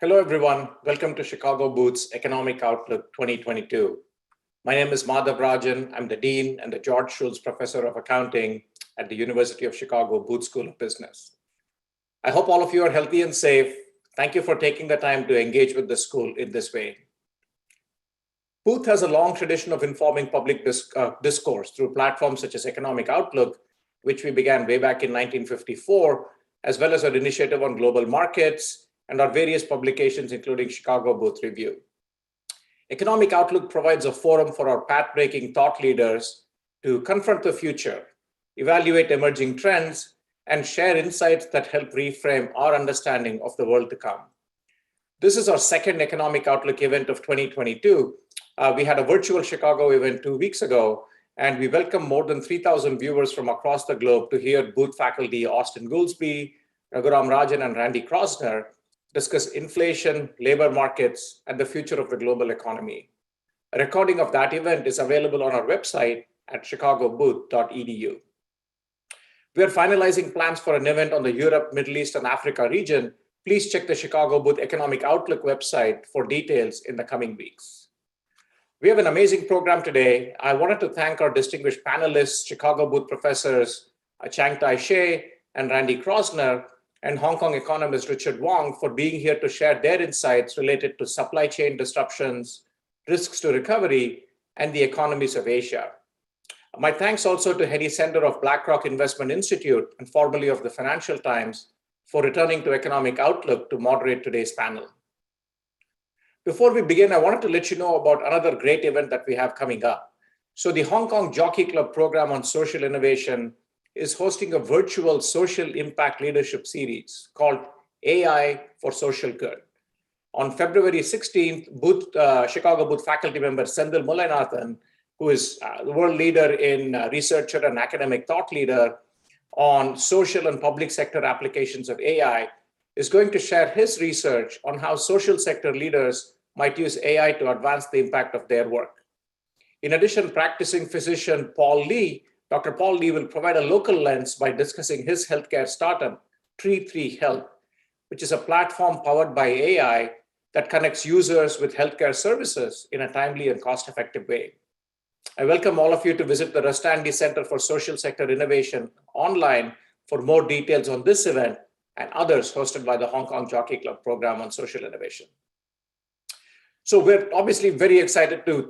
Hello, everyone. Welcome to Chicago Booth's Economic Outlook 2022. My name is Madhav Rajan. I'm the Dean and the George Schultz Professor of Accounting at the University of Chicago Booth School of Business. I hope all of you are healthy and safe. Thank you for taking the time to engage with the school in this way. Booth has a long tradition of informing public discourse through platforms such as Economic Outlook, which we began way back in 1954, as well as our initiative on global markets and our various publications, including Chicago Booth Review. Economic Outlook provides a forum for our path-breaking thought leaders to confront the future, evaluate emerging trends, and share insights that help reframe our understanding of the world to come. This is our second Economic Outlook event of 2022. We had a virtual Chicago event 2 weeks ago, and we welcome more than 3,000 viewers from across the globe to hear Booth faculty Austin Goolsbee, Raghuram Rajan, and Randy Kroszner discuss inflation, labor markets, and the future of the global economy. A recording of that event is available on our website at chicagobooth.edu. We are finalizing plans for an event on the Europe, Middle East, and Africa region. Please check the Chicago Booth Economic Outlook website for details in the coming weeks. We have an amazing program today. I wanted to thank our distinguished panelists, Chicago Booth professors Chang-Tai Hsieh and Randy Kroszner, and Hong Kong economist Richard Wong for being here to share their insights related to supply chain disruptions, risks to recovery, and the economies of Asia. My thanks also to Henny Sender of BlackRock Investment Institute and formerly of the Financial Times for returning to Economic Outlook to moderate today's panel. Before we begin, I wanted to let you know about another great event that we have coming up. So the Hong Kong Jockey Club program on social innovation is hosting a virtual social impact leadership series called AI for Social Good. On February 16th, Chicago Booth faculty member Senthil Mullainathan, who is the world leader in researcher and academic thought leader on social and public sector applications of AI, is going to share his research on how social sector leaders might use AI to advance the impact of their work. In addition, practicing physician Dr. Paul Lee will provide a local lens by discussing his healthcare startup, Tree3 Health, which is a platform powered by AI that connects users with healthcare services in a timely and cost-effective way. I welcome all of you to visit the Rustandi Center for Social Sector Innovation online for more details on this event and others hosted by the Hong Kong Jockey Club program on social innovation. So we're obviously very excited to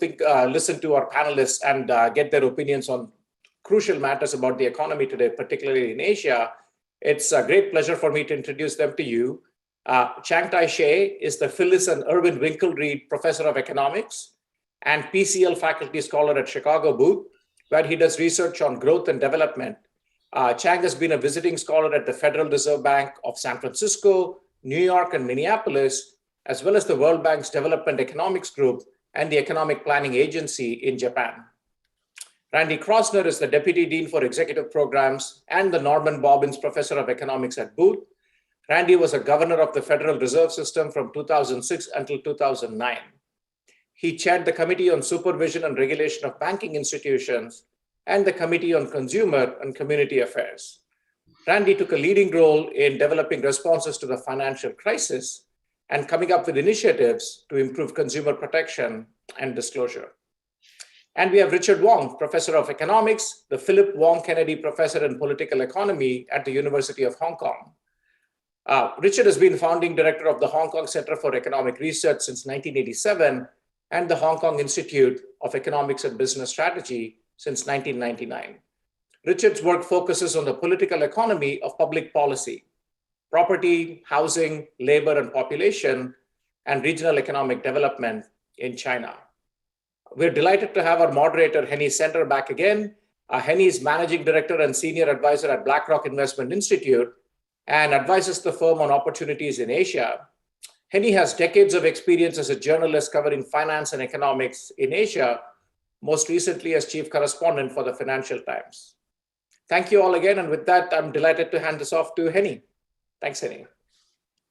listen to our panelists and get their opinions on crucial matters about the economy today, particularly in Asia. It's a great pleasure for me to introduce them to you. Chang-Tai Hsieh is the Phyllis and Irwin Winkle-Reed Professor of Economics and PCL faculty scholar at Chicago Booth, where he does research on growth and development. Chang has been a visiting scholar at the Federal Reserve Bank of San Francisco, New York, and Minneapolis, as well as the World Bank's Development Economics Group and the Economic Planning Agency in Japan. Randy Kroszner is the Deputy Dean for Executive Programs and the Norman Bobbins Professor of Economics at Booth. Randy was a governor of the Federal Reserve System from 2006 until 2009. He chaired the Committee on Supervision and Regulation of Banking Institutions and the Committee on Consumer and Community Affairs. Randy took a leading role in developing responses to the financial crisis and coming up with initiatives to improve consumer protection and disclosure. And we have Richard Wong, Professor of Economics, the Philip Wong Kennedy Professor in Political Economy at the University of Hong Kong. Richard has been founding director of the Hong Kong Center for Economic Research since 1987 and the Hong Kong Institute of Economics and Business Strategy since 1999. Richard's work focuses on the political economy of public policy, property, housing, labor and population, and regional economic development in China. We're delighted to have our moderator, Henny Sender, back again. Henny is managing director and senior advisor at BlackRock Investment Institute and advises the firm on opportunities in Asia. Henny has decades of experience as a journalist covering finance and economics in Asia, most recently as chief correspondent for the Financial Times. Thank you all again. And with that, I'm delighted to hand this off to Henny. Thanks, Henny.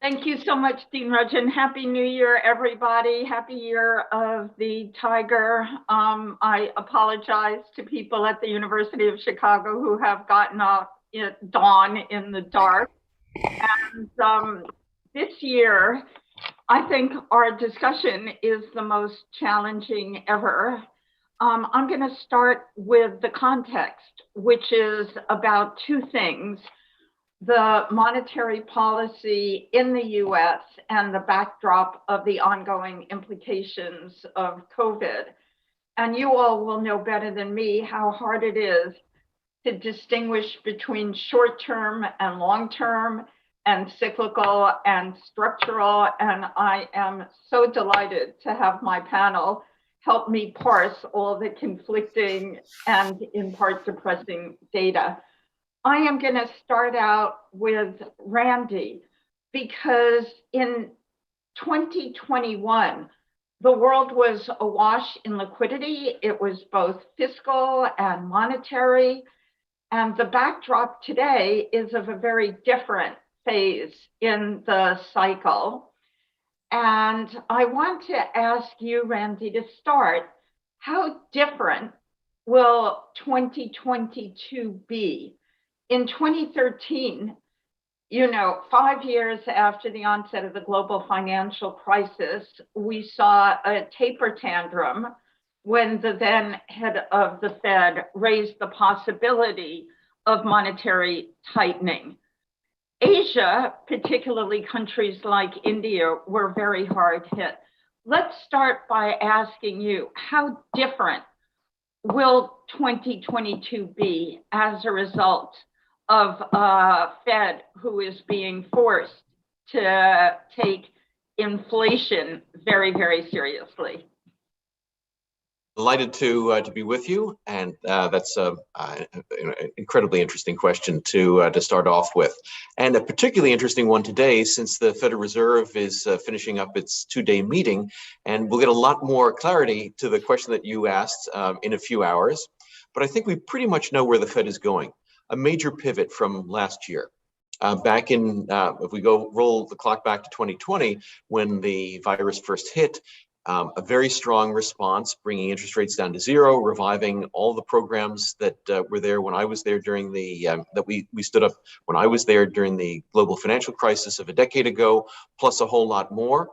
Thank you so much, Dean Rajan. Happy New Year, everybody. Happy Year of the Tiger. I apologize to people at the University of Chicago who have gotten off at dawn in the dark. And this year, I think our discussion is the most challenging ever. I'm going to start with the context, which is about two things: the monetary policy in the US and the backdrop of the ongoing implications of COVID. And you all will know better than me how hard it is to distinguish between short-term and long-term and cyclical and structural. And I am so delighted to have my panel help me parse all the conflicting and in part depressing data. I am going to start out with Randy, because in 2021, the world was awash in liquidity. It was both fiscal and monetary. And the backdrop today is of a very different phase in the cycle. And I want to ask you, Randy, to start, how different will 2022 be? In 2013, 5 years after the onset of the global financial crisis, we saw a taper tantrum when the then head of the Fed raised the possibility of monetary tightening. Asia, particularly countries like India, were very hard hit. Let's start by asking you, how different will 2022 be as a result of a Fed who is being forced to take inflation very, very seriously? Delighted to be with you, and that's an incredibly interesting question to start off with, and a particularly interesting one today, since the Federal Reserve is finishing up its two-day meeting, and we'll get a lot more clarity to the question that you asked in a few hours. But I think we pretty much know where the Fed is going. A major pivot from last year. Back in, if we roll the clock back to 2020, when the virus first hit, a very strong response, bringing interest rates down to zero, reviving all the programs that were there when I was there during the, that we stood up when I was there during the global financial crisis of a decade ago, plus a whole lot more.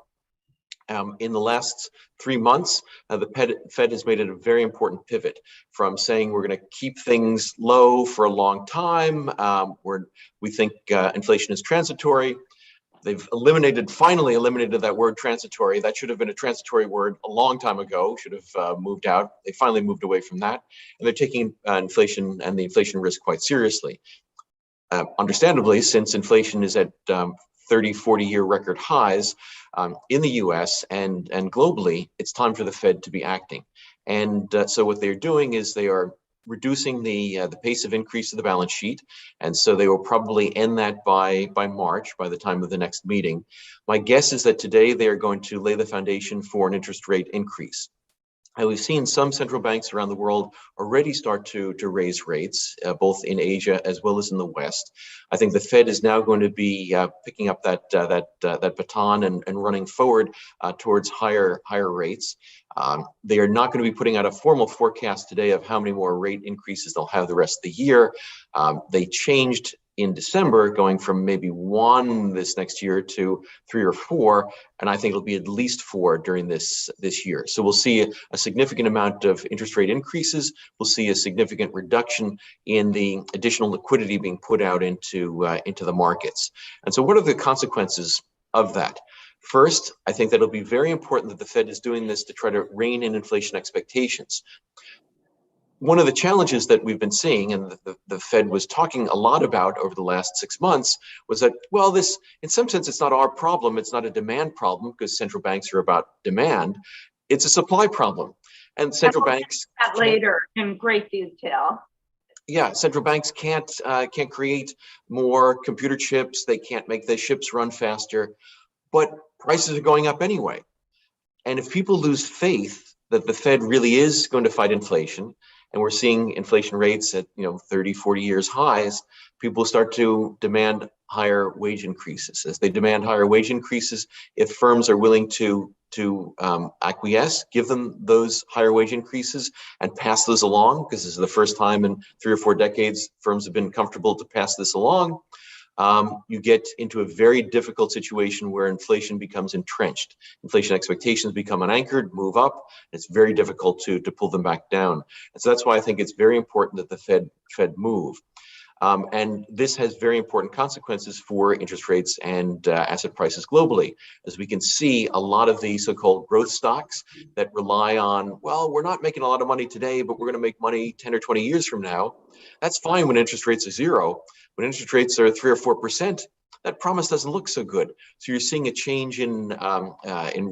In the last 3 months, the Fed has made it a very important pivot from saying we're going to keep things low for a long time. We think inflation is transitory. They've finally eliminated that word transitory. That should have been a transitory word a long time ago, should have moved out. They finally moved away from that. And they're taking inflation and the inflation risk quite seriously. Understandably, since inflation is at 30, 40-year record highs in the US and globally, it's time for the Fed to be acting. And so what they're doing is they are reducing the pace of increase of the balance sheet. And so they will probably end that by March, by the time of the next meeting. My guess is that today they are going to lay the foundation for an interest rate increase. And we've seen some central banks around the world already start to raise rates, both in Asia as well as in the West. I think the Fed is now going to be picking up that baton and running forward towards higher rates. They are not going to be putting out a formal forecast today of how many more rate increases they'll have the rest of the year. They changed in December, going from maybe 1 this next year to 3 or 4, and I think it'll be at least 4 during this year. So we'll see a significant amount of interest rate increases. We'll see a significant reduction in the additional liquidity being put out into the markets. And so what are the consequences of that? First, I think that it'll be very important that the Fed is doing this to try to rein in inflation expectations. One of the challenges that we've been seeing, and the Fed was talking a lot about over the last 6 months, was that, well, this, in some sense, it's not our problem. It's not a demand problem because central banks are about demand. It's a supply problem. And central banks— that later in great detail. Yeah, central banks can't create more computer chips. They can't make the ships run faster, but prices are going up anyway. And if people lose faith that the Fed really is going to fight inflation, and we're seeing inflation rates at 30, 40 years highs, people start to demand higher wage increases. As they demand higher wage increases, if firms are willing to acquiesce, give them those higher wage increases and pass those along, because this is the first time in 3 or 4 decades firms have been comfortable to pass this along, you get into a very difficult situation where inflation becomes entrenched. Inflation expectations become unanchored, move up. It's very difficult to pull them back down. And so that's why I think it's very important that the Fed move. And this has very important consequences for interest rates and asset prices globally. As we can see, a lot of the so-called growth stocks that rely on, well, we're not making a lot of money today, but we're going to make money 10 or 20 years from now. That's fine when interest rates are zero. When interest rates are 3 or 4%, that promise doesn't look so good. So you're seeing a change in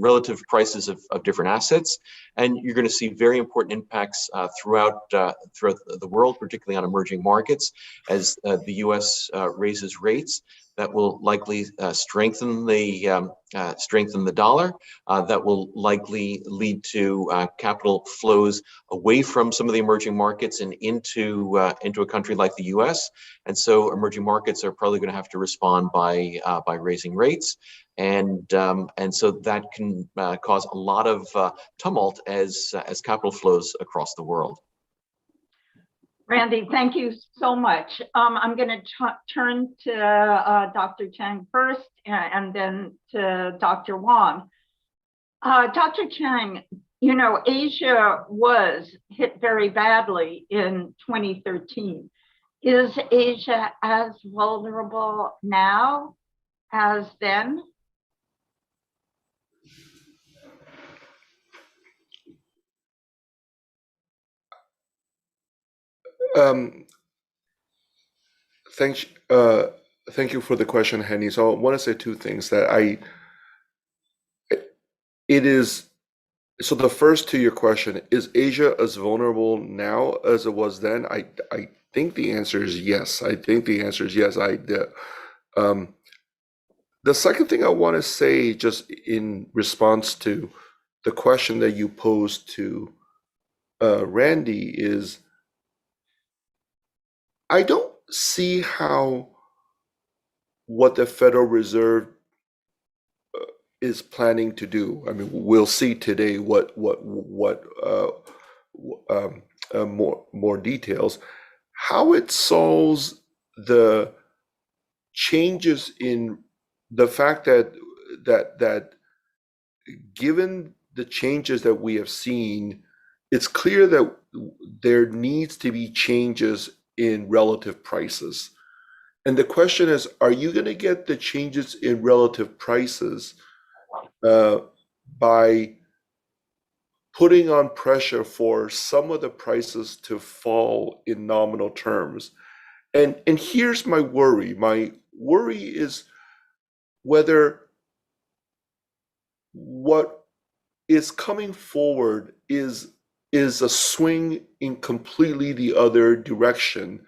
relative prices of different assets, and you're going to see very important impacts throughout the world, particularly on emerging markets, as the U.S. raises rates. That will likely strengthen the dollar. That will likely lead to capital flows away from some of the emerging markets and into a country like the U.S. And so emerging markets are probably going to have to respond by raising rates, and so that can cause a lot of tumult as capital flows across the world. Randy, thank you so much. I'm going to turn to Dr. Chang first and then to Dr. Wong. Dr. Chang, you know, Asia was hit very badly in 2013. Is Asia as vulnerable now as then? Thank you for the question, Henny. So I want to say two things that so the first to your question, is Asia as vulnerable now as it was then? I think the answer is yes. I think the answer is yes. The second thing I want to say, just in response to the question that you posed to Randy, is I don't see how what the Federal Reserve is planning to do. I mean, we'll see today what more details, how it solves the changes in the fact that given the changes that we have seen, it's clear that there needs to be changes in relative prices. And the question is, are you going to get the changes in relative prices by putting on pressure for some of the prices to fall in nominal terms? And here's my worry. My worry is whether what is coming forward is a swing in completely the other direction,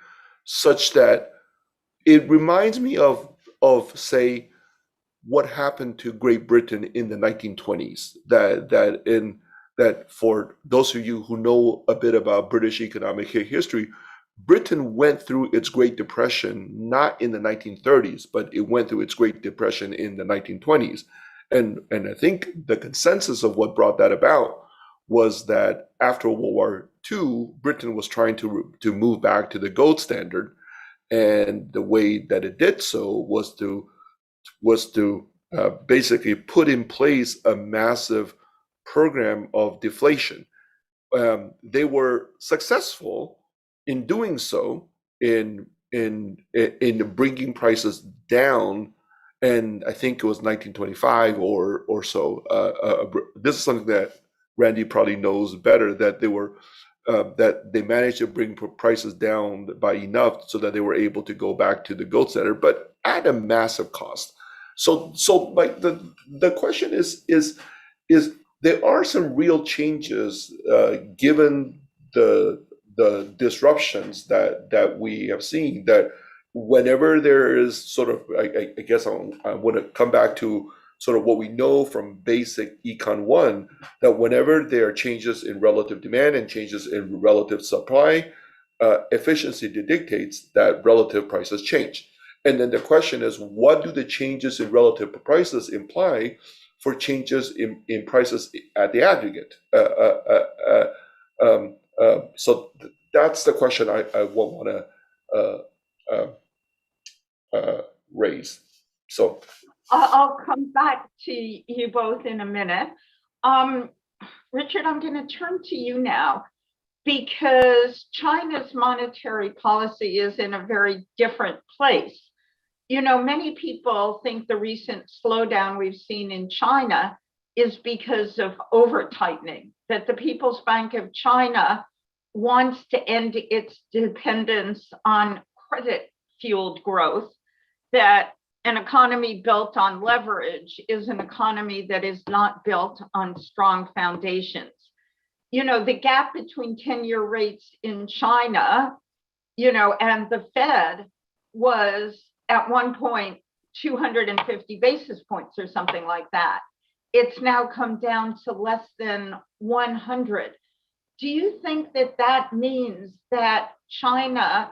such that it reminds me of say what happened to Great Britain in the 1920s. That for those of you who know a bit about British economic history, Britain went through its Great Depression not in the 1930s, but it went through its Great Depression in the 1920s. And I think the consensus of what brought that about was that after World War II, Britain was trying to move back to the gold standard, and the way that it did so was to basically put in place a massive program of deflation. They were successful in doing so, in bringing prices down. And I think it was 1925 or so. This is something that Randy probably knows better, that they managed to bring prices down by enough so that they were able to go back to the gold standard, but at a massive cost. So like the question is there are some real changes given the disruptions that we have seen, that whenever there is sort of, I guess I want to come back to sort of what we know from basic Econ 1, that whenever there are changes in relative demand and changes in relative supply, efficiency dictates that relative prices change. And then the question is, what do the changes in relative prices imply for changes in prices at the aggregate? So that's the question I want to So I'll come back to you both in a minute. Richard, I'm going to turn to you now because China's monetary policy is in a very different place. You know, many people think the recent slowdown we've seen in China is because of over-tightening, that the People's Bank of China wants to end its dependence on credit-fueled growth, that an economy built on leverage is an economy that is not built on strong foundations. You know, the gap between 10-year rates in China, you know, and the Fed was at one point 250 basis points or something like that. It's now come down to less than 100. Do you think that that means that China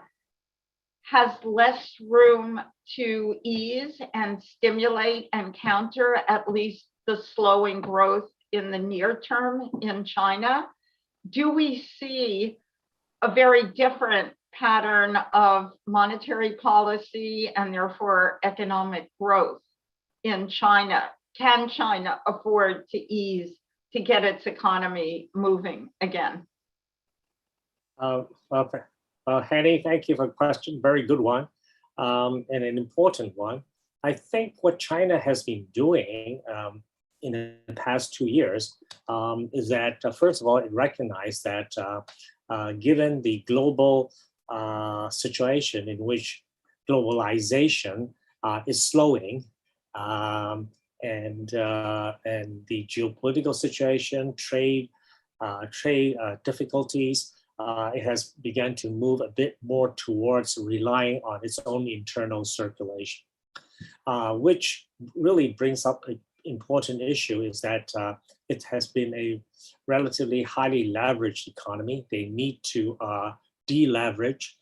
has less room to ease and stimulate and counter at least the slowing growth in the near term in China? Do we see a very different pattern of monetary policy and therefore economic growth in China? Can China afford to ease to get its economy moving again? Henny, thank you for the question. Very good one, and an important one. I think what China has been doing in the past 2 years is that, first of all, it recognized that given the global situation in which globalization is slowing, and the geopolitical situation, trade difficulties, it has begun to move a bit more towards relying on its own internal circulation, which really brings up an important issue is that it has been a relatively highly leveraged economy. They need to deleverage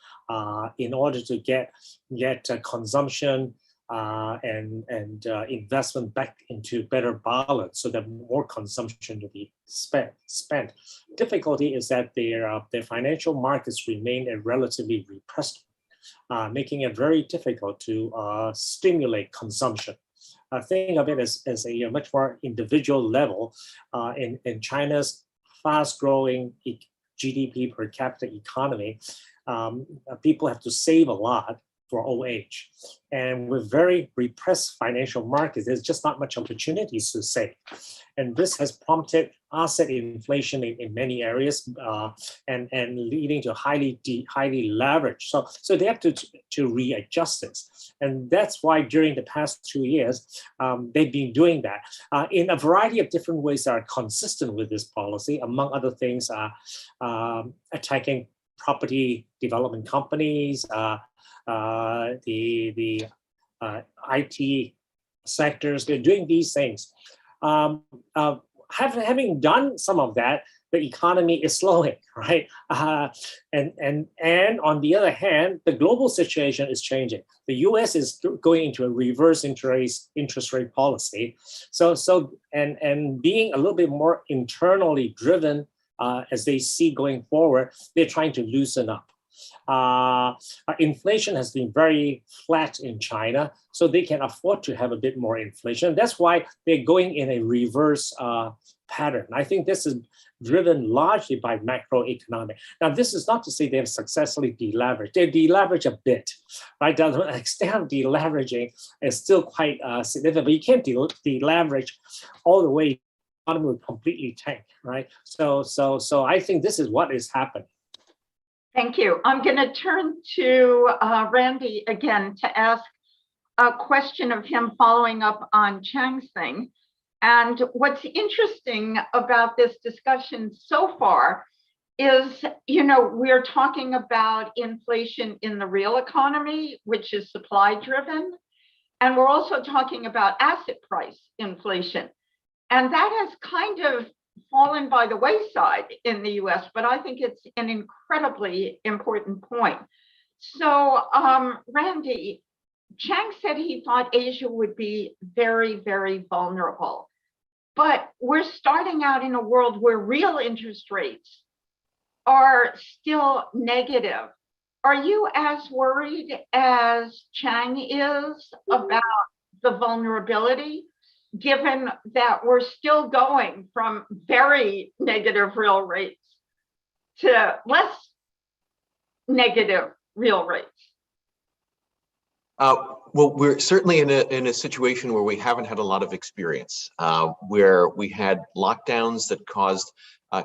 in order to get consumption and investment back into better balance so that more consumption to be spent. Difficulty is that their financial markets remain a relatively repressed, making it very difficult to stimulate consumption. Think of it as a much more individual level in China's fast-growing GDP per capita economy. People have to save a lot for old age. And with very repressed financial markets, there's just not much opportunities to save. And this has prompted asset inflation in many areas and leading to highly leveraged. So they have to readjust this. And that's why during the past 2 years, they've been doing that in a variety of different ways that are consistent with this policy. Among other things, attacking property development companies, the IT sectors. They're doing these things. Having done some of that, the economy is slowing, right? And on the other hand, the global situation is changing. The U.S. is going into a reverse interest rate policy. And being a little bit more internally driven as they see going forward, they're trying to loosen up. Inflation has been very flat in China, so they can afford to have a bit more inflation. That's why they're going in a reverse pattern. I think this is driven largely by macroeconomic. Now, this is not to say they have successfully deleveraged. They deleverage a bit, right? The extent of deleveraging is still quite significant, but you can't deleverage all the way. The economy will completely tank, right? So I think this is what is happening. Thank you. I'm going to turn to Randy again to ask a question of him following up on Chang's thing. And what's interesting about this discussion so far is, you know, we're talking about inflation in the real economy, which is supply driven. And we're also talking about asset price inflation. And that has kind of fallen by the wayside in the US, but I think it's an incredibly important point. So, Randy, Chang said he thought Asia would be very, very vulnerable. But we're starting out in a world where real interest rates are still negative. Are you as worried as Chang is about the vulnerability, given that we're still going from very negative real rates to less negative real rates? Well, we're certainly in a situation where we haven't had a lot of experience, where we had lockdowns that caused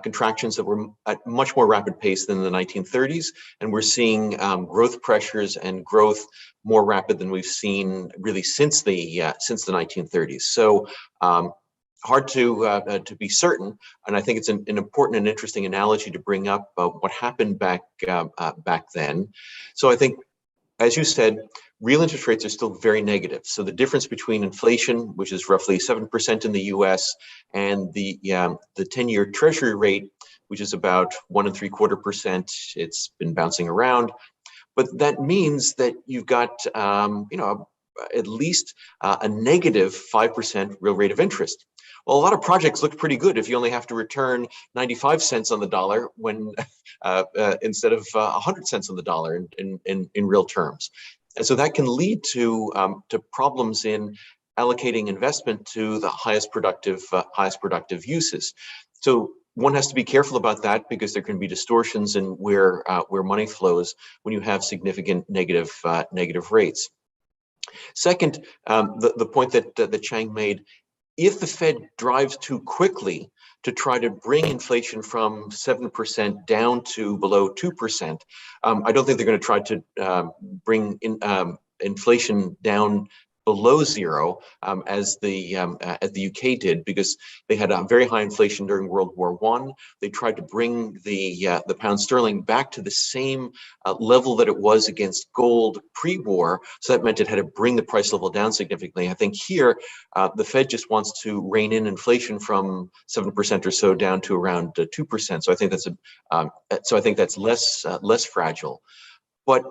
contractions that were at much more rapid pace than the 1930s, and we're seeing growth pressures and growth more rapid than we've seen really since the 1930s. So hard to be certain, and I think it's an important and interesting analogy to bring up what happened back then. So I think, as you said, real interest rates are still very negative. So the difference between inflation, which is roughly 7% in the US, and the 10-year Treasury rate, which is about 1.75%, it's been bouncing around. But that means that you've got at least a negative 5% real rate of interest. Well, a lot of projects look pretty good if you only have to return 95 cents on the dollar when instead of 100 cents on the dollar in real terms. And so that can lead to problems in allocating investment to the highest productive uses. So one has to be careful about that, because there can be distortions in where money flows when you have significant negative rates. Second, the point that Chang made, if the Fed drives too quickly to try to bring inflation from 7% down to below 2%, I don't think they're going to try to bring inflation down below zero, as the UK did, because they had very high inflation during World War I. They tried to bring the pound sterling back to the same level that it was against gold pre-war. So that meant it had to bring the price level down significantly. I think here the Fed just wants to rein in inflation from 7% or so down to around 2%. So I think that's less fragile, but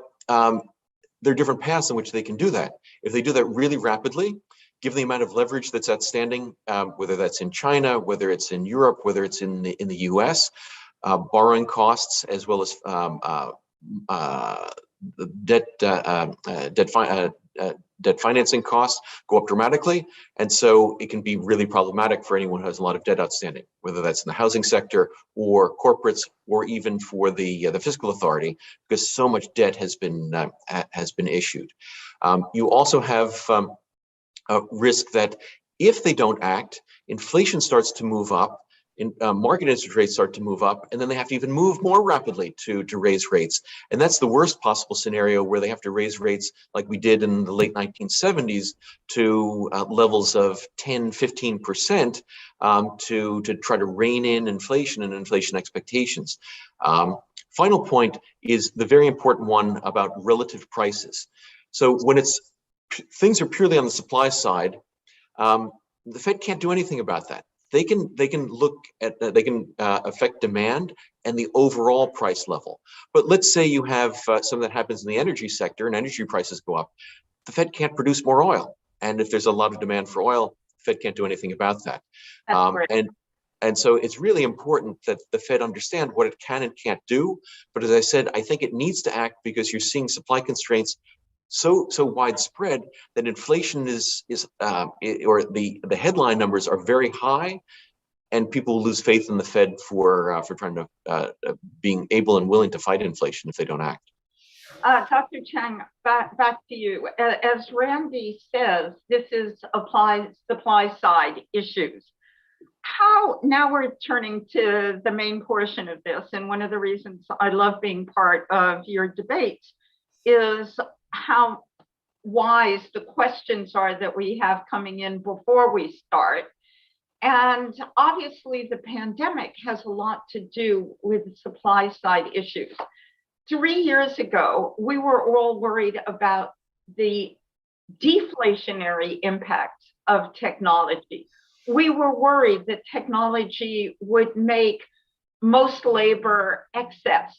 there are different paths in which they can do that. If they do that really rapidly, given the amount of leverage that's outstanding, whether that's in China, whether it's in Europe, whether it's in the US, borrowing costs as well as debt financing costs go up dramatically, and so it can be really problematic for anyone who has a lot of debt outstanding, whether that's in the housing sector or corporates or even for the fiscal authority, because so much debt has been issued. You also have a risk that if they don't act, inflation starts to move up, market interest rates start to move up, and then they have to even move more rapidly to raise rates. And that's the worst possible scenario, where they have to raise rates like we did in the late 1970s to levels of 10, 15% to try to rein in inflation and inflation expectations. Final point is the very important one about relative prices. So when things are purely on the supply side, the Fed can't do anything about that. They can affect demand and the overall price level. But let's say you have something that happens in the energy sector and energy prices go up. The Fed can't produce more oil. And if there's a lot of demand for oil, the Fed can't do anything about that. And so it's really important that the Fed understand what it can and can't do. But as I said, I think it needs to act, because you're seeing supply constraints so widespread that inflation or the headline numbers are very high, and people lose faith in the Fed for trying to being able and willing to fight inflation if they don't act. Dr. Chang, back to you. As Randy says, this is supply side issues. Now we're turning to the main portion of this, and one of the reasons I love being part of your debate is how wise the questions are that we have coming in before we start. And obviously the pandemic has a lot to do with supply side issues. 3 years ago, we were all worried about the deflationary impact of technology. We were worried that technology would make most labor excess.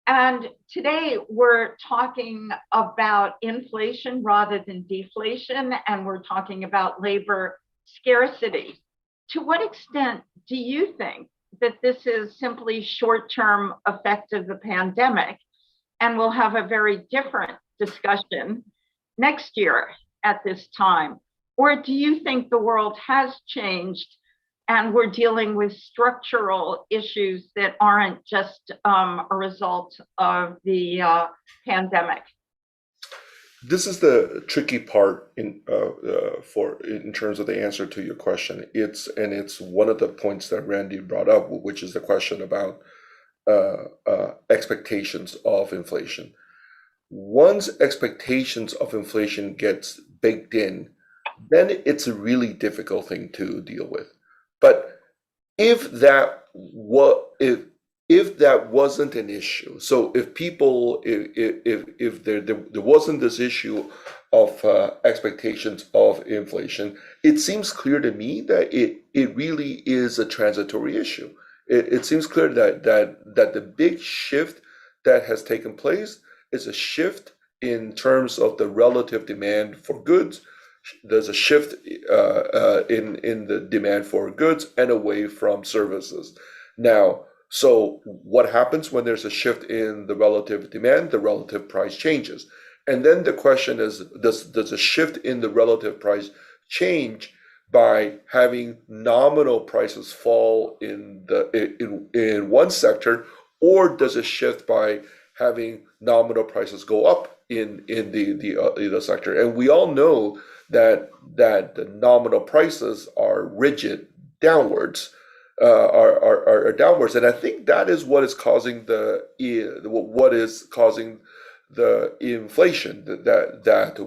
And today we're talking about inflation rather than deflation, and we're talking about labor scarcity. To what extent do you think that this is simply short-term effect of the pandemic, and we'll have a very different discussion next year? at this time? Or do you think the world has changed and we're dealing with structural issues that aren't just a result of the pandemic? This is the tricky part in terms of the answer to your question. It's one of the points that Randy brought up, which is the question about expectations of inflation. Once expectations of inflation gets baked in, then it's a really difficult thing to deal with. But if that wasn't an issue, so if there wasn't this issue of expectations of inflation, it seems clear to me that it really is a transitory issue. It seems clear that the big shift that has taken place is a shift in terms of the relative demand for goods. There's a shift in the demand for goods and away from services. Now, so what happens when there's a shift in the relative demand? The relative price changes. And then the question is, does a shift in the relative price change by having nominal prices fall in one sector, or does it shift by having nominal prices go up in the other sector? And we all know that the nominal prices are rigid downwards, are downwards, and I think that is what is causing the inflation that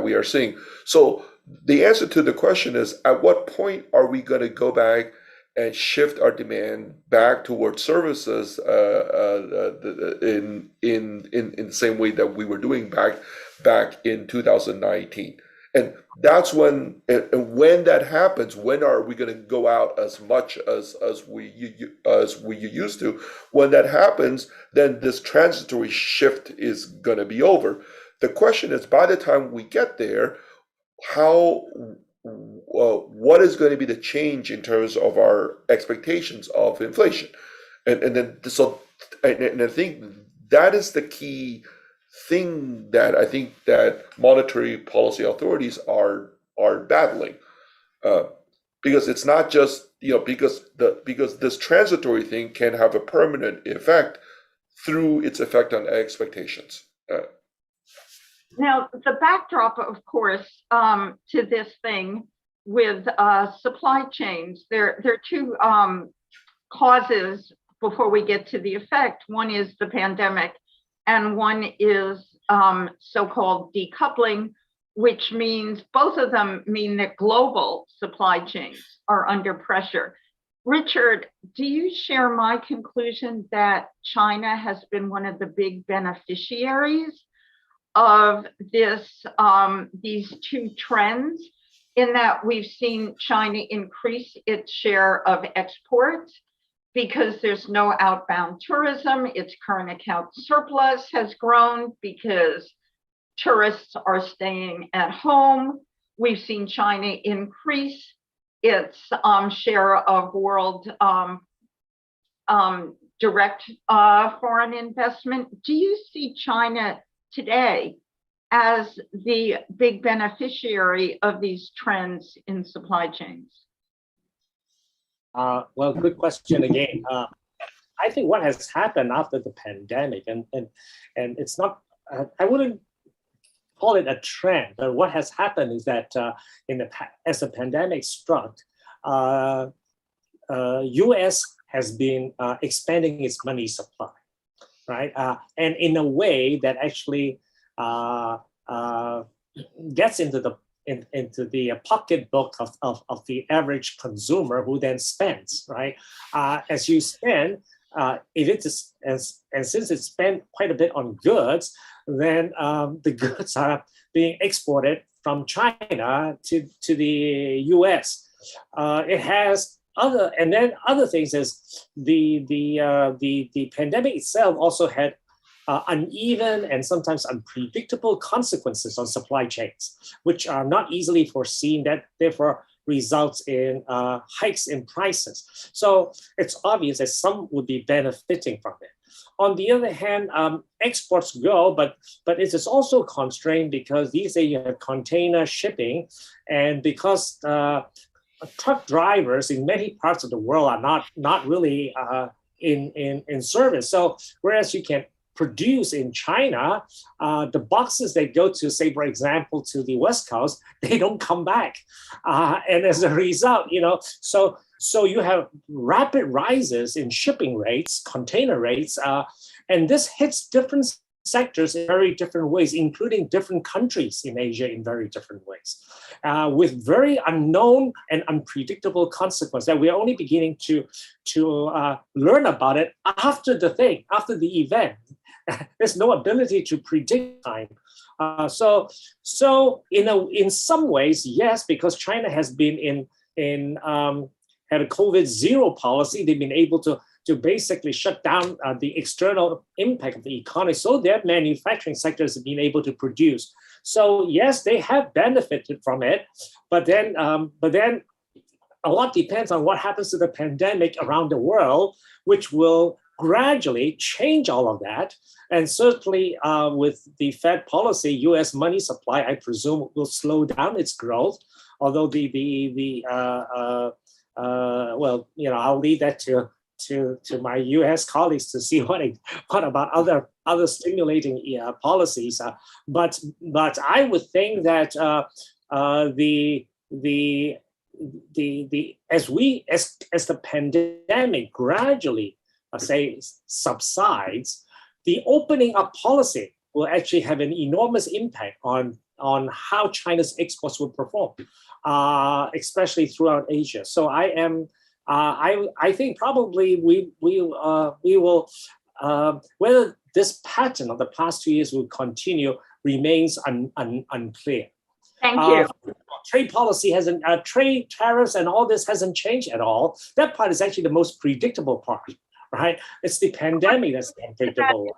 we are seeing. So the answer to the question is, at what point are we going to go back and shift our demand back towards services in the same way that we were doing back in 2019? And that's when that happens. When are we going to go out as much as we used to? When that happens, then this transitory shift is going to be over. The question is, by the time we get there, what is going to be the change in terms of our expectations of inflation? And I think that is the key thing that I think that monetary policy authorities are battling, because it's not just because this transitory thing can have a permanent effect through its effect on expectations. Now, the backdrop, of course, to this thing with supply chains, there are two causes before we get to the effect. One is the pandemic, and one is so-called decoupling, which means both of them mean that global supply chains are under pressure. Richard, do you share my conclusion that China has been one of the big beneficiaries of these two trends, in that we've seen China increase its share of exports because there's no outbound tourism? Its current account surplus has grown because tourists are staying at home. We've seen China increase its share of world direct foreign investment. Do you see China today as the big beneficiary of these trends in supply chains? Well, good question again. I think what has happened after the pandemic, and it's not, I wouldn't call it a trend, but what has happened is that as the pandemic struck, US has been expanding its money supply, right? And in a way that actually gets into the pocketbook of the average consumer, who then spends, right? As you spend, if it is, and since it's spent quite a bit on goods, then the goods are being exported from China to the US. It has other things is the pandemic itself also had uneven and sometimes unpredictable consequences on supply chains, which are not easily foreseen, that therefore results in hikes in prices. So it's obvious that some would be benefiting from it. On the other hand, exports go, but it is also constrained because these days you have container shipping, and because truck drivers in many parts of the world are not really in service. So whereas you can produce in China, the boxes that go to, say, for example, to the West Coast, they don't come back. And as a result, so you have rapid rises in shipping rates, container rates, and this hits different sectors in very different ways, including different countries in Asia in very different ways, with very unknown and unpredictable consequences that we're only beginning to learn about it after the event. There's no ability to predict time. So in some ways, yes, because China has been had a COVID zero policy, they've been able to basically shut down the external impact of the economy, so their manufacturing sectors have been able to produce. So yes, they have benefited from it, but then a lot depends on what happens to the pandemic around the world, which will gradually change all of that. And certainly with the Fed policy, U.S. money supply, I presume, will slow down its growth. Although well, I'll leave that to my U.S. colleagues to see what about other stimulating policies. But I would think that as the pandemic gradually subsides, the opening up policy will actually have an enormous impact on how China's exports will perform, especially throughout Asia. So I think probably we will whether this pattern of the past 2 years will continue remains unclear. Thank you. Trade policy hasn't, trade tariffs and all this hasn't changed at all. That part is actually the most predictable part, right? It's the pandemic that's the unpredictable one.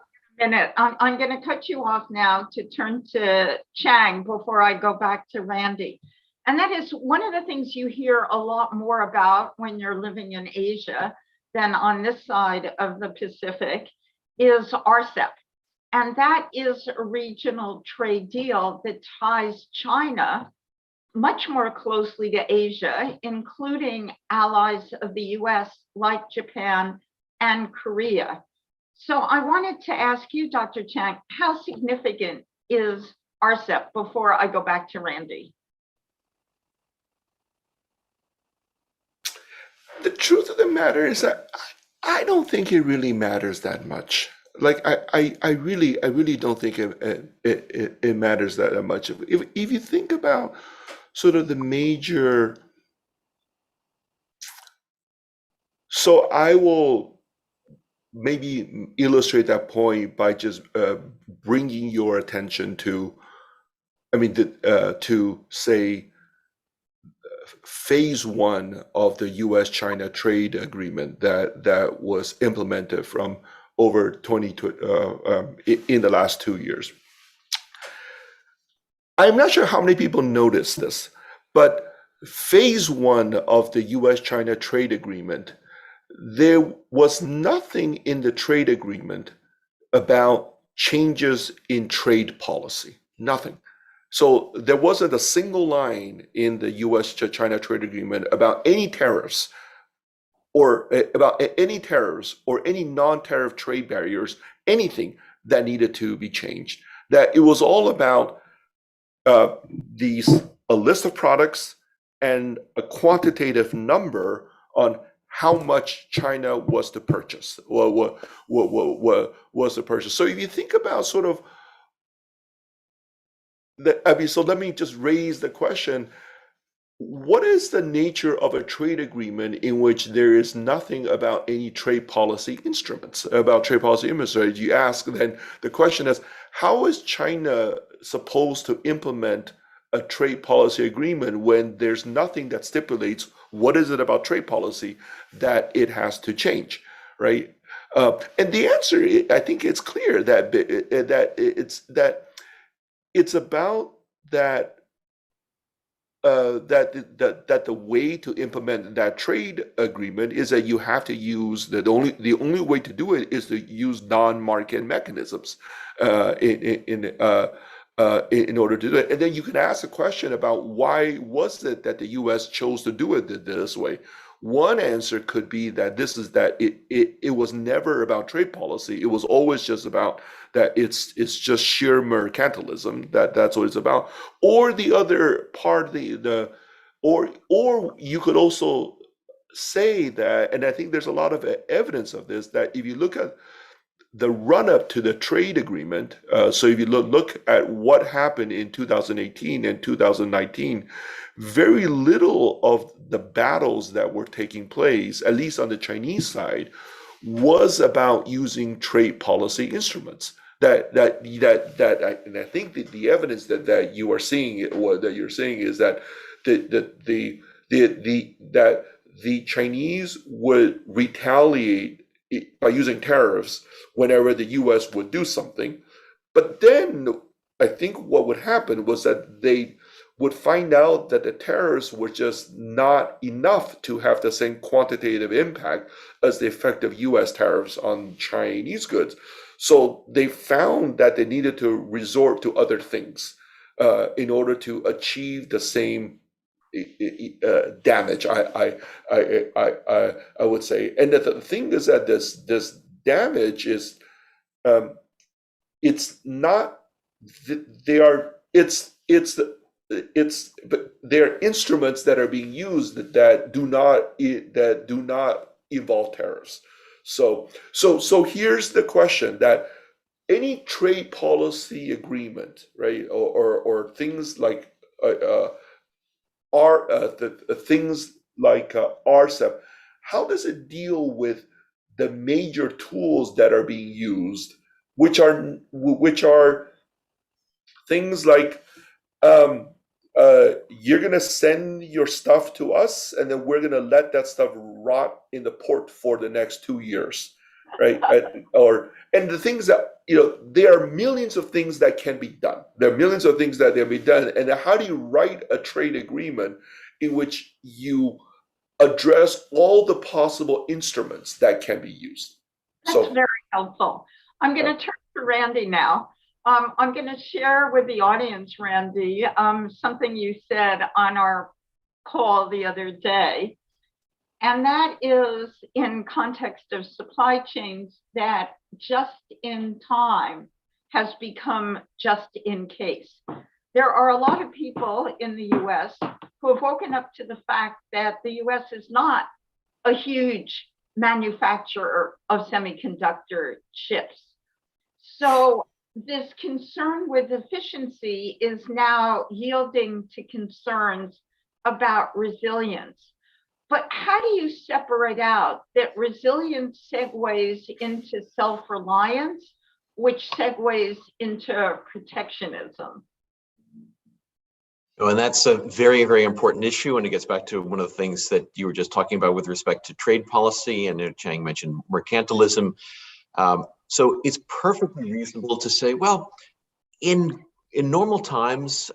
I'm going to cut you off now to turn to Chang before I go back to Randy. And that is one of the things you hear a lot more about when you're living in Asia than on this side of the Pacific is arsep. And that is a regional trade deal that ties China much more closely to Asia, including allies of the US like Japan and Korea. So I wanted to ask you, Dr. Chang, how significant is arsep before I go back to Randy? The truth of the matter is that I don't think it really matters that much. Like I really don't think it matters that much. If you think about sort of the major, so I will maybe illustrate that point by just bringing your attention to, to say phase one of the U.S.-China trade agreement that was implemented from over 20 in the last 2 years. I'm not sure how many people noticed this, but phase one of the U.S.-China trade agreement, there was nothing in the trade agreement about changes in trade policy, nothing. So there wasn't a single line in the U.S.-China trade agreement about any tariffs or any non-tariff trade barriers, anything that needed to be changed. That it was all about a list of products and a quantitative number on how much China was to purchase, or what was to purchase. So if you think about sort of so let me just raise the question: what is the nature of a trade agreement in which there is nothing about any trade policy instruments? You ask, then the question is, how is China supposed to implement a trade policy agreement when there's nothing that stipulates what is it about trade policy that it has to change, right? And the answer, I think it's clear that it's about that that the way to implement that trade agreement is that you have to use the only way to do it is to use non-market mechanisms in order to do it. And then you can ask a question about why was it that the U.S. chose to do it this way. One answer could be that it was never about trade policy. It was always just about that it's just sheer mercantilism. That's what it's about. Or the other part, or you could also say that, and I think there's a lot of evidence of this, that if you look at the run-up to the trade agreement, so if you look at what happened in 2018 and 2019, very little of the battles that were taking place, at least on the Chinese side, was about using trade policy instruments. And I think that the evidence that you are seeing, or that you're seeing, is that that the Chinese would retaliate by using tariffs whenever the U.S. would do something. But then I think what would happen was that they would find out that the tariffs were just not enough to have the same quantitative impact as the effect of U.S. tariffs on Chinese goods. So they found that they needed to resort to other things in order to achieve the same damage. I would say, and the thing is that this damage is, it's not. They are. But they're instruments that are being used that do not involve tariffs. So here's the question: that any trade policy agreement, right, or things like things like arsep, how does it deal with the major tools that are being used, which are things like you're going to send your stuff to us, and then we're going to let that stuff rot in the port for the next 2 years, right? And the things that, there are millions of things that can be done. There are millions of things that can be done. And how do you write a trade agreement in which you address all the possible instruments that can be used? That's very helpful. I'm going to turn to Randy now. I'm going to share with the audience, Randy, something you said on our call the other day. And that is in context of supply chains, that just in time has become just in case. There are a lot of people in the US who have woken up to the fact that the US is not a huge manufacturer of semiconductor chips. So this concern with efficiency is now yielding to concerns about resilience. But how do you separate out that resilience segues into self-reliance, which segues into protectionism? And that's a very, very important issue. And it gets back to one of the things that you were just talking about with respect to trade policy. And Chang mentioned mercantilism. So it's perfectly reasonable to say, well, in normal times,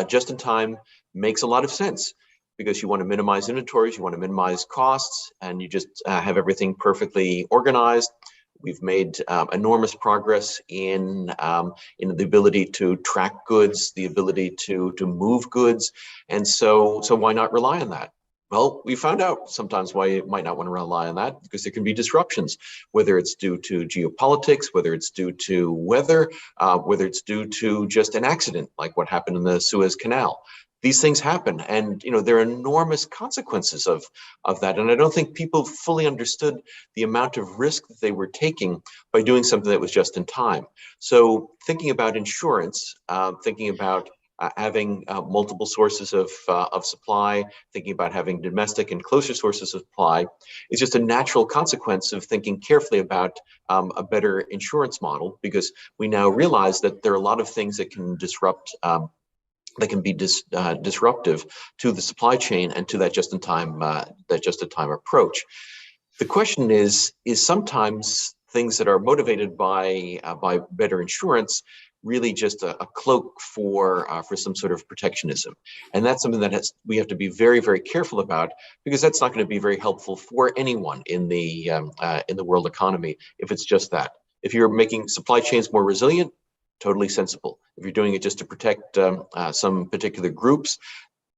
just in time makes a lot of sense, because you want to minimize inventories, you want to minimize costs, and you just have everything perfectly organized. We've made enormous progress in the ability to track goods, the ability to move goods, and so why not rely on that? Well, we found out sometimes why you might not want to rely on that, because there can be disruptions, whether it's due to geopolitics, whether it's due to weather, whether it's due to just an accident like what happened in the Suez Canal. These things happen, and there are enormous consequences of that. And I don't think people fully understood the amount of risk that they were taking by doing something that was just in time. So thinking about insurance, thinking about having multiple sources of supply, thinking about having domestic and closer sources of supply is just a natural consequence of thinking carefully about a better insurance model, because we now realize that there are a lot of things that can disrupt that can be disruptive to the supply chain and to that just-in-time approach. The question is sometimes things that are motivated by better insurance really just a cloak for some sort of protectionism. And that's something that we have to be very, very careful about, because that's not going to be very helpful for anyone in the world economy if it's just that. If you're making supply chains more resilient, totally sensible. If you're doing it just to protect some particular groups,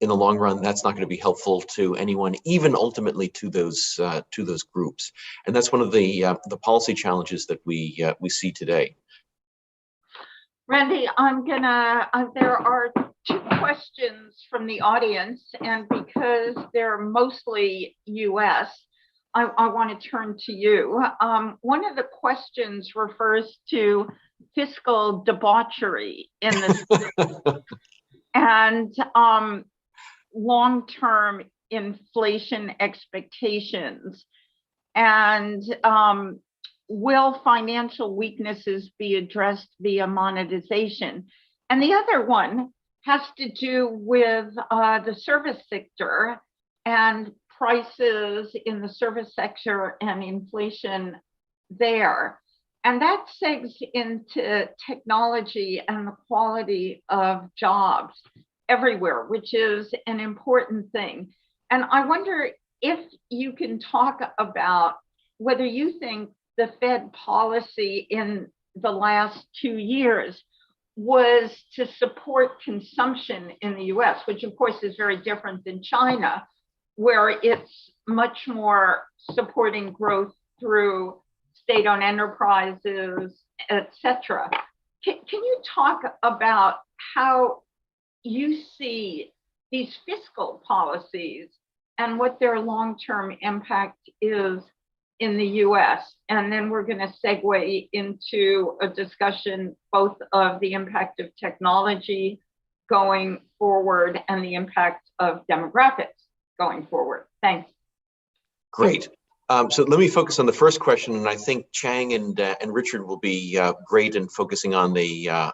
in the long run, that's not going to be helpful to anyone, even ultimately to those groups. And that's one of the policy challenges that we see today. Randy, there are two questions from the audience, and because they're mostly US, I want to turn to you. One of the questions refers to fiscal debauchery in the and long-term inflation expectations, and will financial weaknesses be addressed via monetization? And the other one has to do with the service sector and prices in the service sector and inflation there. And that segs into technology and the quality of jobs everywhere, which is an important thing. And I wonder if you can talk about whether you think the Fed policy in the last 2 years was to support consumption in the US, which of course is very different than China, where it's much more supporting growth through state-owned enterprises, et cetera. Can you talk about how you see these fiscal policies and what their long-term impact is in the US? And then we're going to segue into a discussion both of the impact of technology going forward and the impact of demographics going forward. Thanks. Great. So let me focus on the first question, and I think Chang and Richard will be great in focusing on the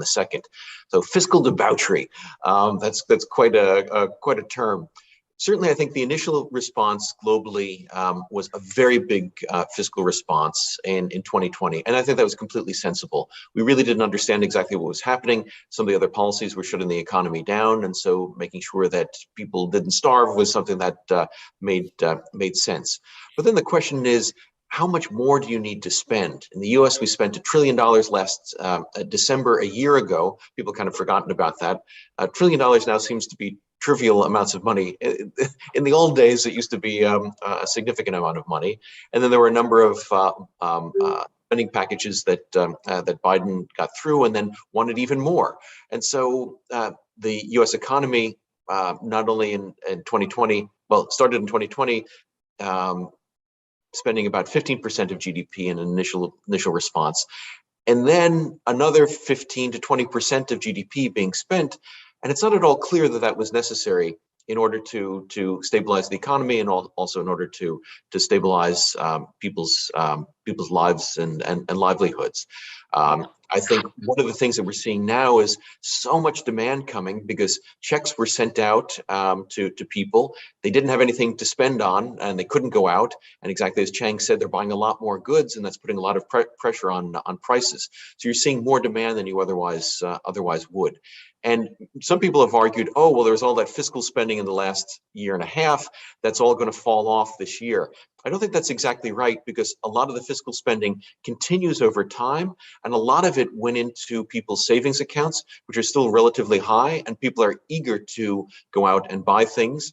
second. So fiscal debauchery, that's quite a term. Certainly, I think the initial response globally was a very big fiscal response in 2020. And I think that was completely sensible. We really didn't understand exactly what was happening. Some of the other policies were shutting the economy down. And so making sure that people didn't starve was something that made sense. But then the question is, how much more do you need to spend? In the US, we spent $1 trillion last December, a year ago. People kind of forgotten about that. $1 trillion now seems to be trivial amounts of money. In the old days, it used to be a significant amount of money. And then there were a number of spending packages that Biden got through and then wanted even more. And so the US economy, not only in 2020, well, started in 2020, spending about 15% of GDP in an initial response. And then another 15 to 20% of GDP being spent. And it's not at all clear that that was necessary in order to stabilize the economy and also in order to stabilize people's lives and livelihoods. I think one of the things that we're seeing now is so much demand coming because checks were sent out to people. They didn't have anything to spend on and they couldn't go out. And exactly as Chang said, they're buying a lot more goods, and that's putting a lot of pressure on prices. So you're seeing more demand than you otherwise would. And some people have argued, oh, well, there's all that fiscal spending in the last year and a half. That's all going to fall off this year. I don't think that's exactly right, because a lot of the fiscal spending continues over time. And a lot of it went into people's savings accounts, which are still relatively high. And people are eager to go out and buy things.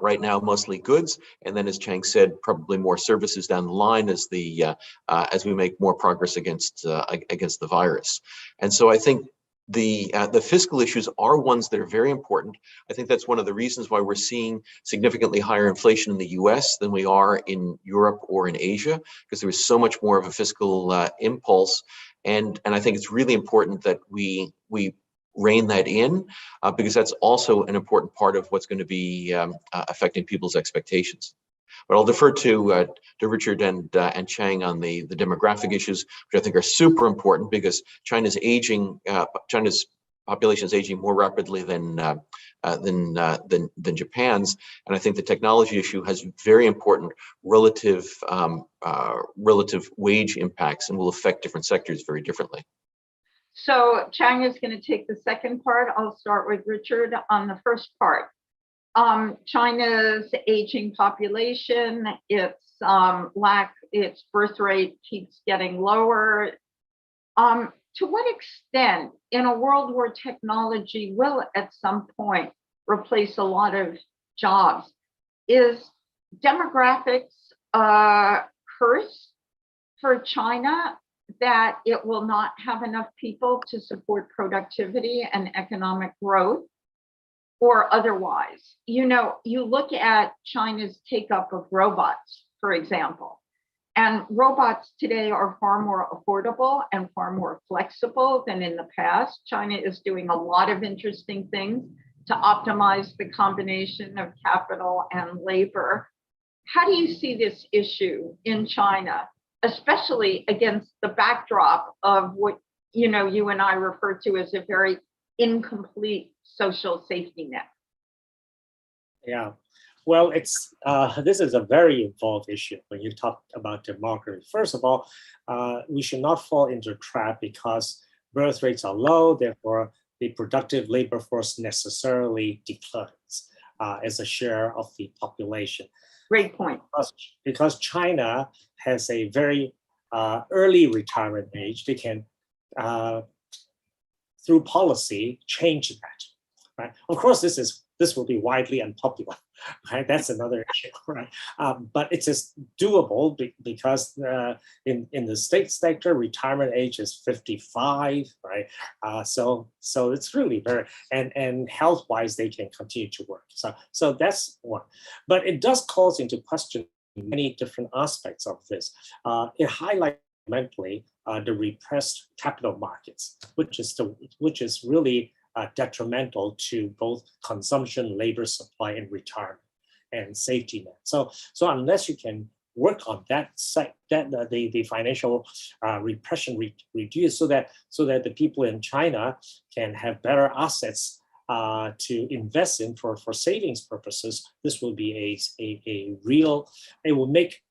Right now, mostly goods. And then, as Chang said, probably more services down the line as we make more progress against the virus. And so I think the fiscal issues are ones that are very important. I think that's one of the reasons why we're seeing significantly higher inflation in the US than we are in Europe or in Asia, because there was so much more of a fiscal impulse. And I think it's really important that we rein that in, because that's also an important part of what's going to be affecting people's expectations. But I'll defer to Richard and Chang on the demographic issues, which I think are super important, because China's population is aging more rapidly than Japan's, and I think the technology issue has very important relative wage impacts and will affect different sectors very differently. So Chang is going to take the second part. I'll start with Richard on the first part. China's aging population, its birth rate keeps getting lower. To what extent, in a world where technology will at some point replace a lot of jobs, is demographics a curse for China, that it will not have enough people to support productivity and economic growth, or otherwise? You know, you look at China's take-up of robots, for example, and robots today are far more affordable and far more flexible than in the past. China is doing a lot of interesting things to optimize the combination of capital and labor. How do you see this issue in China, especially against the backdrop of what, you know, you and I refer to as a very incomplete social safety net? Yeah, well, this is a very involved issue when you talk about democracy. First of all, we should not fall into a trap because birth rates are low, therefore the productive labor force necessarily declines as a share of the population. Great point. Because China has a very early retirement age, they can, through policy, change that. Right? Of course, this will be widely unpopular. Right? That's another issue. Right? But it's just doable because in the state sector, retirement age is 55. Right? So it's really very, and health-wise, they can continue to work. So that's one. But it does call into question many different aspects of this. It highlights fundamentally the repressed capital markets, which is really detrimental to both consumption, labor supply, and retirement and safety net. So unless you can work on that side, the financial repression reduce, so that the people in China can have better assets to invest in for savings purposes, this will be a real. It will make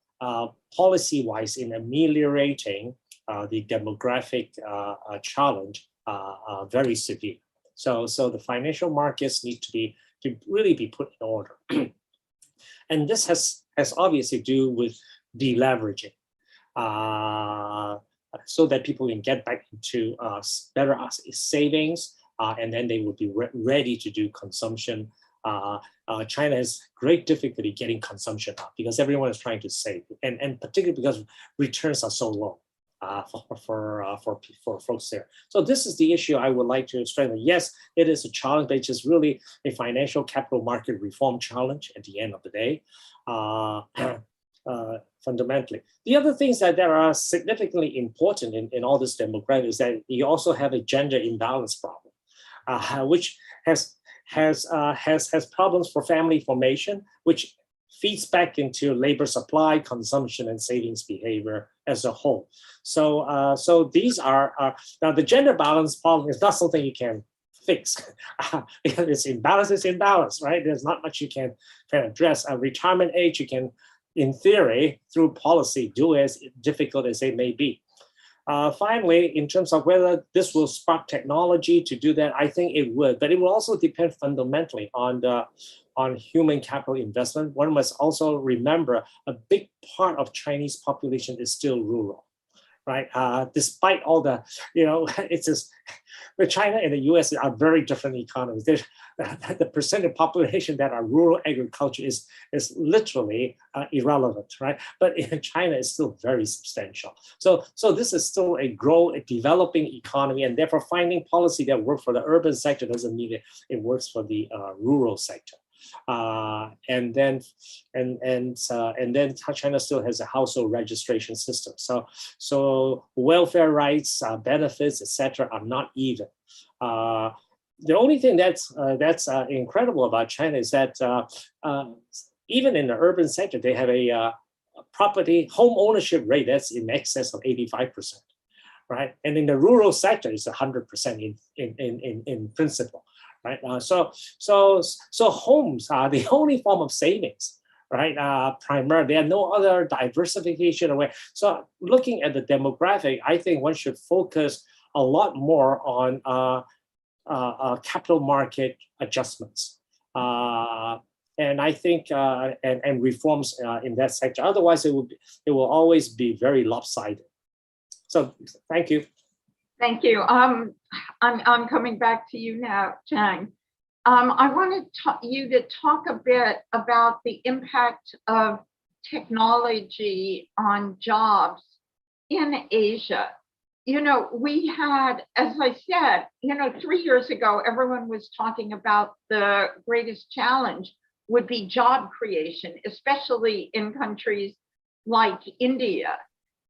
policy-wise in ameliorating the demographic challenge very severe. So the financial markets need to really be put in order. And this has obviously to do with deleveraging, so that people can get back into better savings, and then they will be ready to do consumption. China has great difficulty getting consumption up because everyone is trying to save, and particularly because returns are so low for folks there. So this is the issue I would like to strengthen. Yes, it is a challenge, but it's just really a financial capital market reform challenge at the end of the day, fundamentally. The other things that are significantly important in all this demographic is that you also have a gender imbalance problem, which has problems for family formation, which feeds back into labor supply, consumption, and savings behavior as a whole. So these are now the gender balance problem is not something you can fix because it's imbalance, right? There's not much you can address. Retirement age, you can, in theory, through policy, do as difficult as it may be. Finally, in terms of whether this will spark technology to do that, I think it would, but it will also depend fundamentally on human capital investment. One must also remember a big part of Chinese population is still rural, right? Despite all the, it's just, but China and the US are very different economies. The percent of population that are rural agriculture is literally irrelevant, right? But in China, it's still very substantial. So this is still a developing economy, and therefore finding policy that works for the urban sector doesn't mean it works for the rural sector. And then China still has a household registration system. So welfare rights, benefits, etc., are not even. The only thing that's incredible about China is that even in the urban sector, they have a home ownership rate that's in excess of 85%, right? And in the rural sector, it's 100% in principle. Right, so homes are the only form of savings, right? Primarily, there are no other diversification away. So looking at the demographic, I think one should focus a lot more on capital market adjustments. And I think and reforms in that sector. Otherwise, it will always be very lopsided. So thank you. Thank you. I'm coming back to you now, Chang. I wanted you to talk a bit about the impact of technology on jobs in Asia. You know, we had, as I said, 3 years ago, everyone was talking about the greatest challenge would be job creation, especially in countries like India,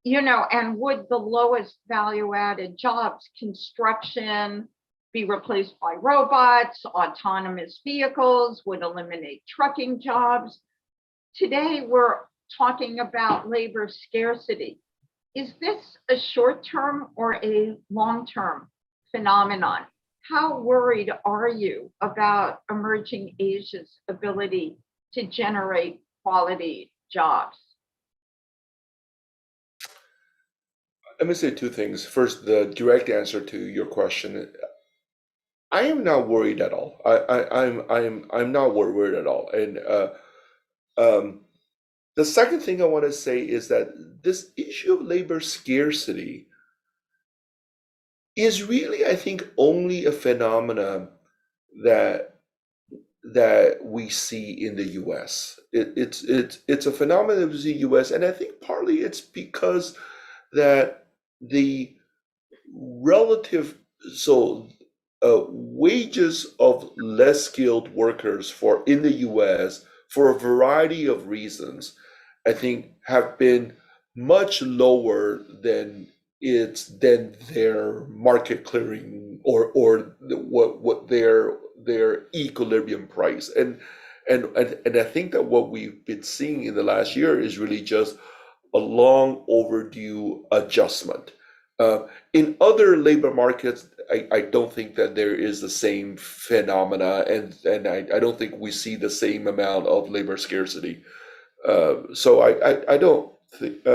and would the lowest value added jobs, construction, be replaced by robots, autonomous vehicles, would eliminate trucking jobs. Today, we're talking about labor scarcity. Is this a short-term or a long-term phenomenon? How worried are you about emerging Asia's ability to generate quality jobs? Let me say two things. First, the direct answer to your question. I am not worried at all. I'm not worried at all. And the second thing I want to say is that this issue of labor scarcity is really, I think, only a phenomenon that we see in the U.S. It's a phenomenon that we see in the U.S. And I think partly it's because that the relative wages of less skilled workers in the U.S. for a variety of reasons, I think, have been much lower than their market clearing or what their equilibrium price. And I think that what we've been seeing in the last year is really just a long overdue adjustment. In other labor markets, I don't think that there is the same phenomena, and I don't think we see the same amount of labor scarcity. So I don't think.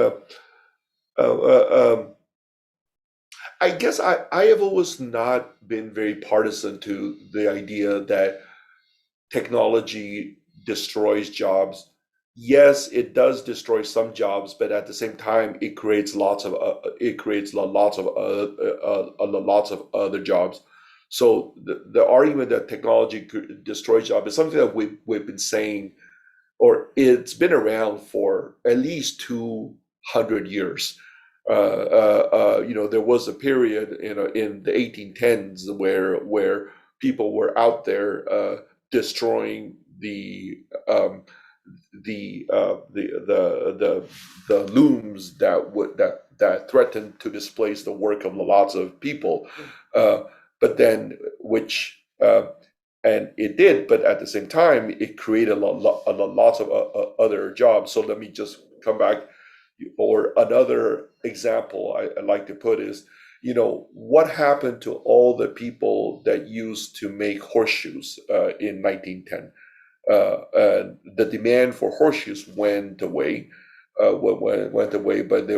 I guess I have always not been very partisan to the idea that technology destroys jobs. Yes, it does destroy some jobs, but at the same time, it creates lots of other jobs. So the argument that technology could destroy jobs is something that we've been saying, or it's been around for at least 200 years. There was a period in the 1810s where people were out there destroying the looms that threatened to displace the work of lots of people, but then and it did, but at the same time it created lots of other jobs. So let me just come back, or another example I like to put is, what happened to all the people that used to make horseshoes in 1910? The demand for horseshoes went away, but they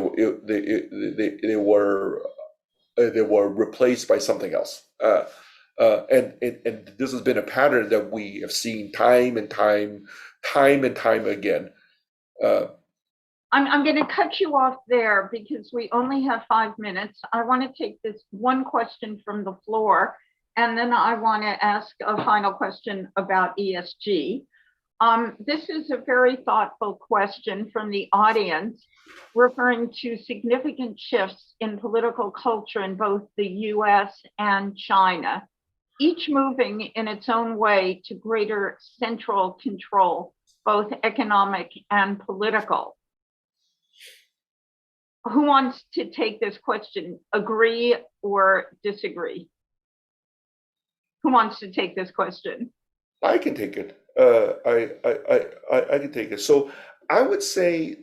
were replaced by something else. And this has been a pattern that we have seen time and time again. I'm going to cut you off there because we only have 5 minutes. I want to take this one question from the floor, and then I want to ask a final question about ESG. This is a very thoughtful question from the audience, referring to significant shifts in political culture in both the US and China, each moving in its own way to greater central control, both economic and political. Who wants to take this question? Agree or disagree? Who wants to take this question? I can take it. I can take it. So I would say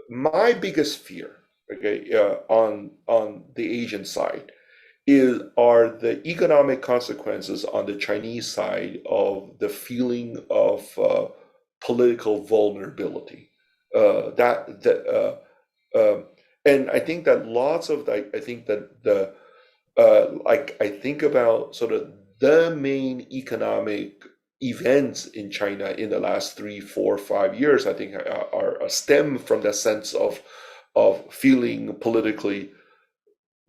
my biggest fear, okay, on the Asian side are the economic consequences on the Chinese side of the feeling of political vulnerability. and I think that lots of I think that the like I think about sort of the main economic events in China in the last 3, 4, 5 years, I think are stem from that sense of feeling politically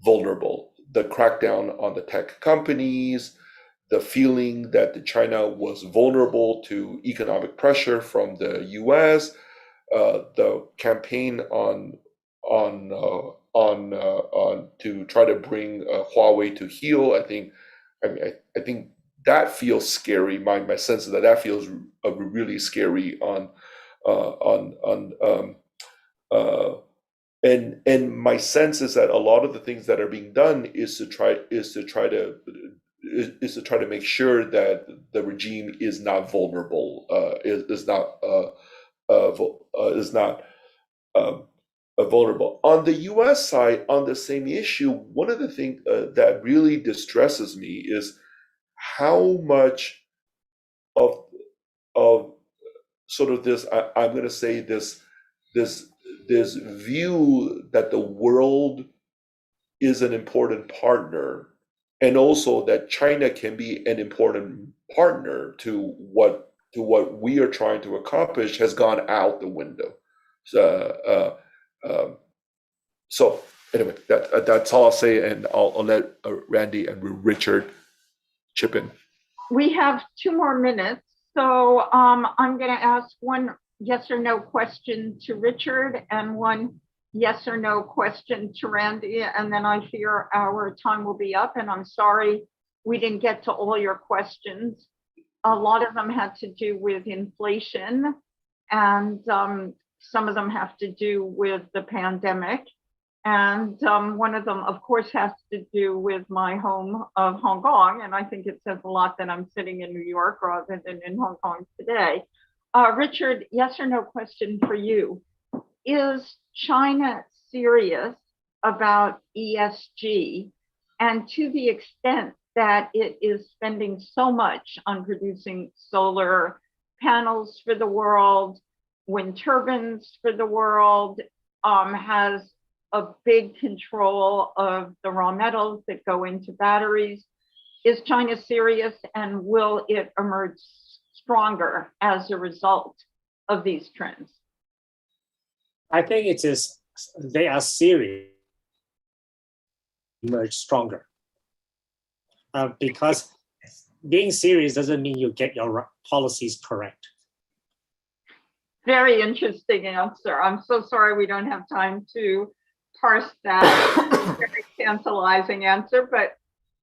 vulnerable. The crackdown on the tech companies, the feeling that China was vulnerable to economic pressure from the U.S., the campaign on to try to bring Huawei to heel. I think that feels scary. My sense is that feels really scary and my sense is that a lot of the things that are being done is to try to make sure that the regime is not vulnerable, is not vulnerable. On the U.S. side, on the same issue, one of the things that really distresses me is how much of sort of this I'm going to say this view that the world is an important partner, and also that China can be an important partner to what we are trying to accomplish has gone out the window. So anyway, that's all I'll say, and I'll let Randy and Richard chip in. We have 2 more minutes, so I'm going to ask one yes or no question to Richard and one yes or no question to Randy, and then I fear our time will be up, and I'm sorry we didn't get to all your questions. A lot of them had to do with inflation, and some of them have to do with the pandemic. And one of them, of course, has to do with my home of Hong Kong. And I think it says a lot that I'm sitting in New York rather than in Hong Kong today. Richard, yes or no question for you. Is China serious about ESG? And to the extent that it is spending so much on producing solar panels for the world, wind turbines for the world, has a big control of the raw metals that go into batteries. Is China serious, and will it emerge stronger as a result of these trends? I think it is, they are serious, emerge stronger. Because being serious doesn't mean you get your policies correct. Very interesting answer. I'm so sorry we don't have time to parse that very tantalizing answer, but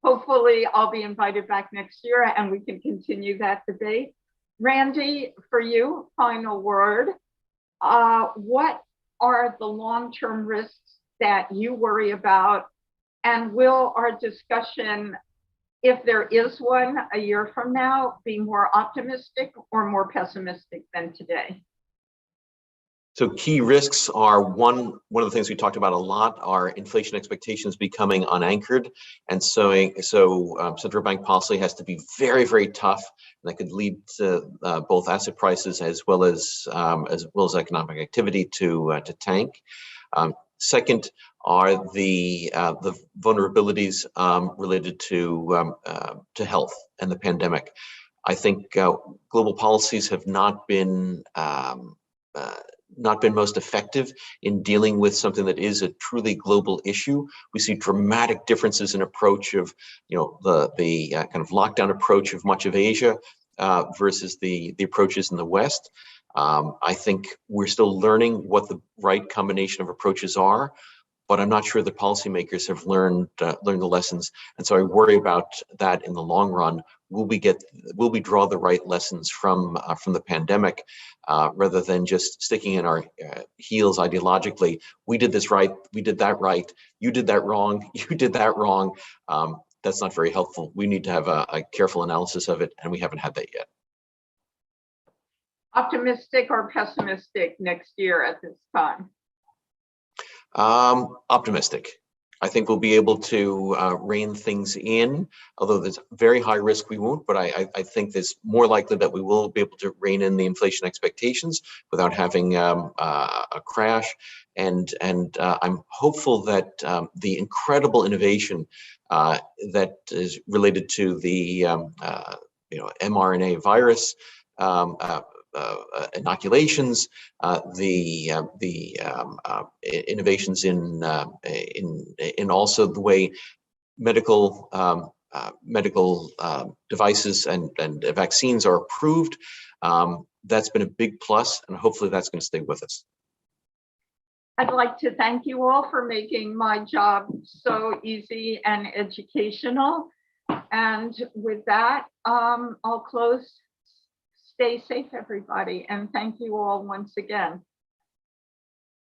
hopefully I'll be invited back next year and we can continue that debate. Randy, for you, final word. What are the long-term risks that you worry about? And will our discussion, if there is one a year from now, be more optimistic or more pessimistic than today? So key risks are one of the things we talked about a lot are inflation expectations becoming unanchored, and so central bank policy has to be very, very tough, and that could lead to both asset prices as well as economic activity to tank. Second are the vulnerabilities related to health and the pandemic. I think global policies have not been most effective in dealing with something that is a truly global issue. We see dramatic differences in approach of, the kind of lockdown approach of much of Asia versus the approaches in the West. I think we're still learning what the right combination of approaches are, but I'm not sure the policymakers have learned the lessons, and so I worry about that in the long run. Will we draw the right lessons from the pandemic, rather than just sticking in our heels ideologically? We did this right, we did that right, you did that wrong, you did that wrong. That's not very helpful. We need to have a careful analysis of it, and we haven't had that yet. Optimistic or pessimistic next year at this time? Optimistic. I think we'll be able to rein things in, although there's very high risk we won't, but I think there's more likely that we will be able to rein in the inflation expectations without having a crash. And I'm hopeful that the incredible innovation that is related to the mRNA virus inoculations, the innovations in also the way medical devices and vaccines are approved. That's been a big plus, and hopefully that's going to stay with us. I'd like to thank you all for making my job so easy and educational. And with that, I'll close. Stay safe, everybody, and thank you all once again.